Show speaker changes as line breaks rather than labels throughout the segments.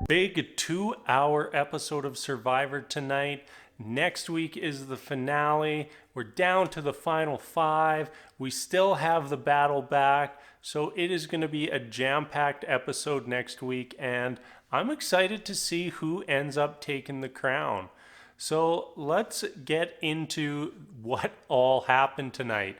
Big 2-hour episode of Survivor tonight. Next week is the finale. We're down to the final 5. We still have the battle back. So it is going to be a jam-packed episode next week. And I'm excited to see who ends up taking the crown. So let's get into what all happened tonight.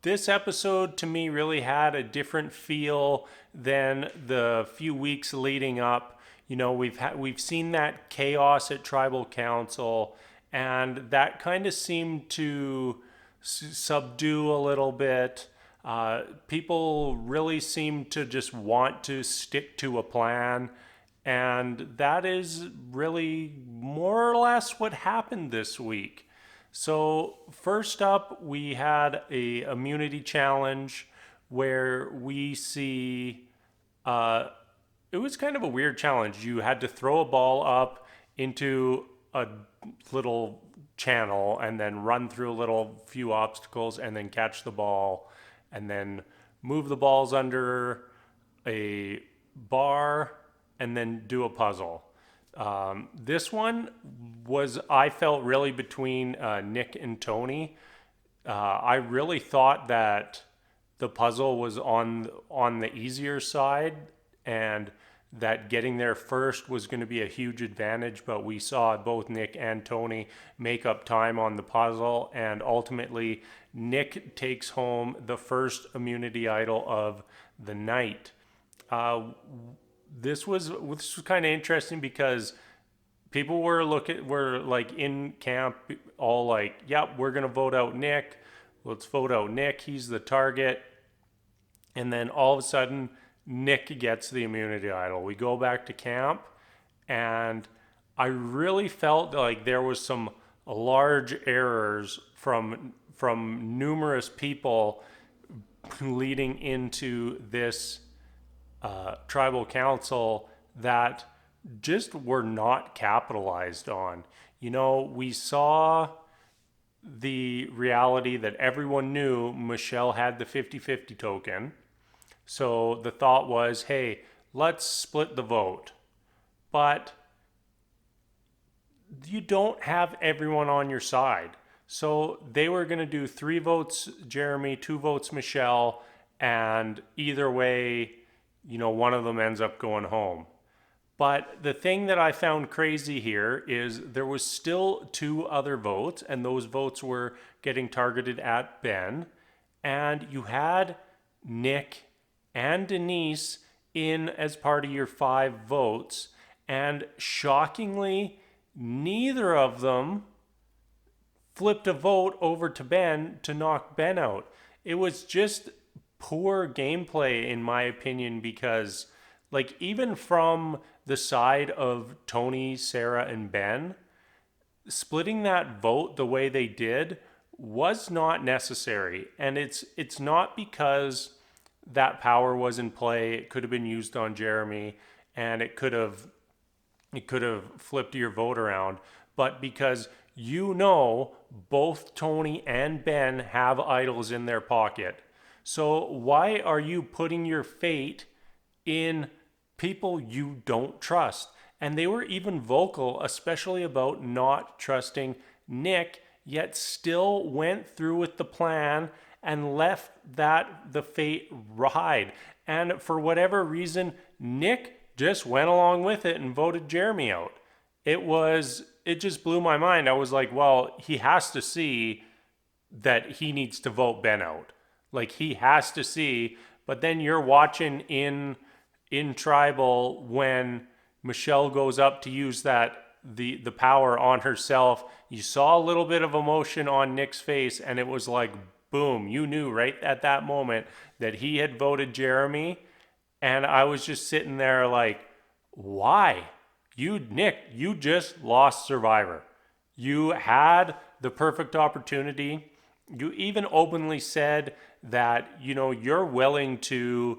This episode to me really had a different feel than the few weeks leading up. We've seen that chaos at Tribal Council, and that kind of seemed to subdue a little bit. People really seem to just want to stick to a plan, and that is really more or less what happened this week. So first up, we had a immunity challenge where we see it was kind of a weird challenge. You had to throw a ball up into a little channel and then run through a little few obstacles and then catch the ball and then move the balls under a bar and then do a puzzle. This one was, I felt, really between Nick and Tony. I really thought that the puzzle was on the easier side and that getting there first was going to be a huge advantage, but we saw both Nick and Tony make up time on the puzzle, and ultimately Nick takes home the first immunity idol of the night. This was kind of interesting because people were like in camp all like, yep, we're gonna vote out Nick. Let's vote out Nick. He's the target. And then all of a sudden, Nick gets the immunity idol. We go back to camp, and I really felt like there was some large errors from numerous people leading into this tribal council that just were not capitalized on. We saw the reality that everyone knew Michelle had the 50-50 token. So the thought was, hey, let's split the vote. But you don't have everyone on your side. So they were going to do 3 votes Jeremy, 2 votes Michelle, and either way, one of them ends up going home. But the thing that I found crazy here is there was still 2 other votes, and those votes were getting targeted at Ben. And you had Nick and Denise in as part of your 5 votes. And shockingly, neither of them flipped a vote over to Ben to knock Ben out. It was just poor gameplay, in my opinion, because even from the side of Tony, Sarah, and Ben, splitting that vote the way they did was not necessary. And it's not because that power was in play. It could have been used on Jeremy, and it could have flipped your vote around, but because both Tony and Ben have idols in their pocket. So why are you putting your fate in people you don't trust? And they were even vocal, especially about not trusting Nick, yet still went through with the plan and left the fate ride. And for whatever reason, Nick just went along with it and voted Jeremy out. It just blew my mind. I was like, well, he has to see that he needs to vote Ben out. He has to see, but then you're watching in tribal when Michelle goes up to use the power on herself. You saw a little bit of emotion on Nick's face, and it was like, boom, you knew right at that moment that he had voted Jeremy. And I was just sitting there like, why? Nick, you just lost Survivor. You had the perfect opportunity. You even openly said that, you're willing to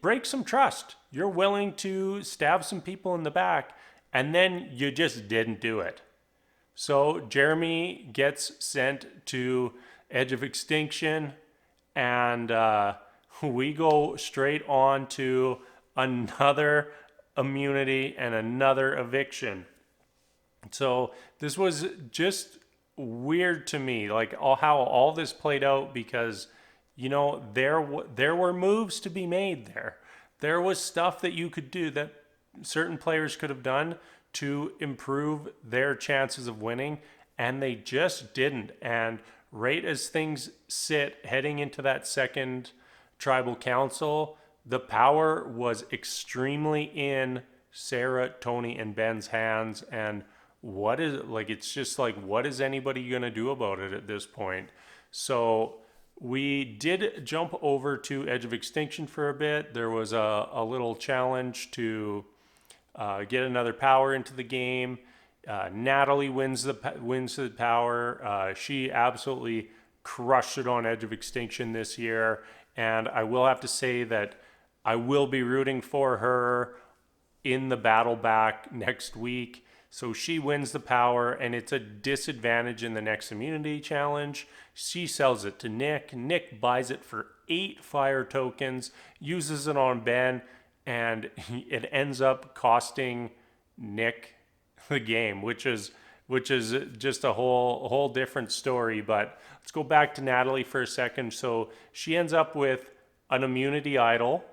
break some trust. You're willing to stab some people in the back, and then you just didn't do it. So Jeremy gets sent to Edge of Extinction, and we go straight on to another immunity and another eviction. So this was just weird to me, like how all this played out, because there were moves to be made there. There was stuff that you could do, that certain players could have done to improve their chances of winning, and they just didn't. And right as things sit heading into that second tribal council, the power was extremely in Sarah, Tony, and Ben's hands. And it's just like, what is anybody going to do about it at this point? So we did jump over to Edge of Extinction for a bit. There was a little challenge to get another power into the game. Natalie wins the power. She absolutely crushed it on Edge of Extinction this year. And I will have to say that I will be rooting for her in the battle back next week. So she wins the power, and it's a disadvantage in the next immunity challenge. She sells it to Nick. Nick buys it for 8 fire tokens, uses it on Ben, and it ends up costing Nick the game, which is just a whole different story. But let's go back to Natalie for a second. So she ends up with an immunity idol,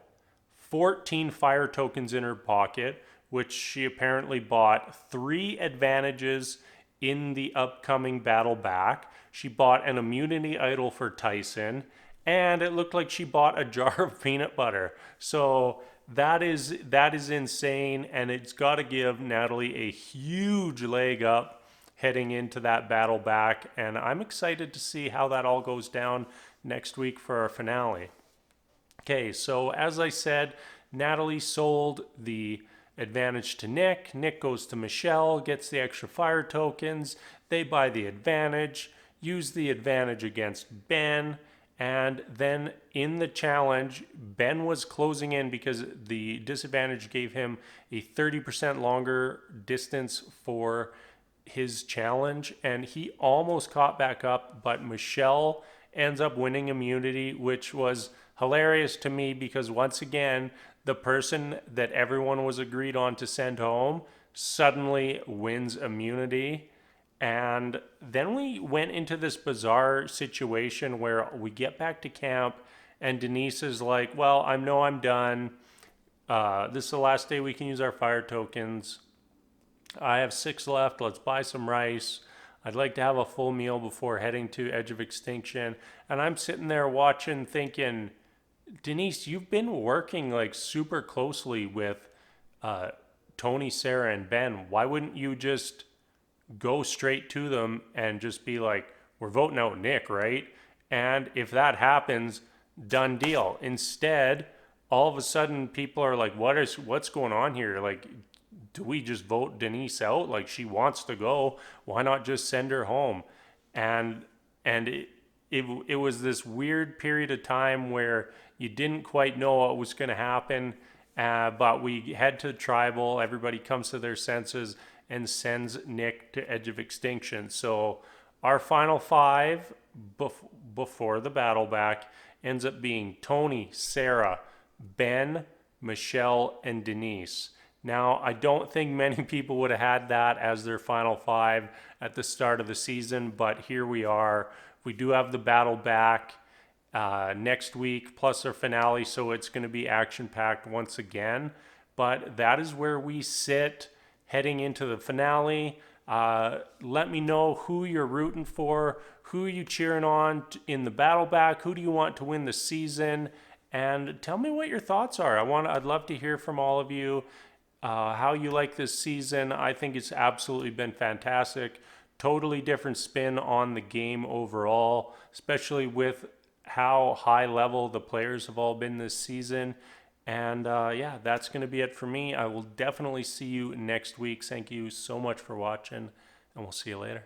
14 fire tokens in her pocket, which she apparently bought 3 advantages in the upcoming battle back. She bought an immunity idol for Tyson, and it looked like she bought a jar of peanut butter. So that is insane, and it's got to give Natalie a huge leg up heading into that battle back, and I'm excited to see how that all goes down next week for our finale. Okay, so as I said, Natalie sold the advantage to Nick. Nick goes to Michelle, gets the extra fire tokens. They buy the advantage, use the advantage against Ben, and then in the challenge, Ben was closing in because the disadvantage gave him a 30% longer distance for his challenge, and he almost caught back up, but Michelle ends up winning immunity, which was hilarious to me because once again, the person that everyone was agreed on to send home suddenly wins immunity. And then we went into this bizarre situation where we get back to camp and Denise is like, well, I'm done. This is the last day we can use our fire tokens. I have 6 left. Let's buy some rice. I'd like to have a full meal before heading to Edge of Extinction. And I'm sitting there watching thinking, Denise, you've been working like super closely with Tony, Sarah, and Ben. Why wouldn't you just go straight to them and just be like, we're voting out Nick, right? And if that happens, done deal. Instead, all of a sudden people are like, what's going on here? Like, do we just vote Denise out? Like, she wants to go. Why not just send her home? And it was this weird period of time where you didn't quite know what was going to happen. But we head to tribal. Everybody comes to their senses and sends Nick to Edge of Extinction. So our final 5 before the battle back ends up being Tony, Sarah, Ben, Michelle, and Denise. Now, I don't think many people would have had that as their final 5 at the start of the season, but here we are. We do have the battle back next week, plus our finale, so it's going to be action-packed once again. But that is where we sit heading into the finale. Let me know who you're rooting for, who are you cheering on in the battle back, who do you want to win the season, and tell me what your thoughts are. I'd love to hear from all of you. How you like this season. I think it's absolutely been fantastic. Totally different spin on the game overall, especially with how high level the players have all been this season. And yeah, that's going to be it for me. I will definitely see you next week. Thank you so much for watching, and we'll see you later.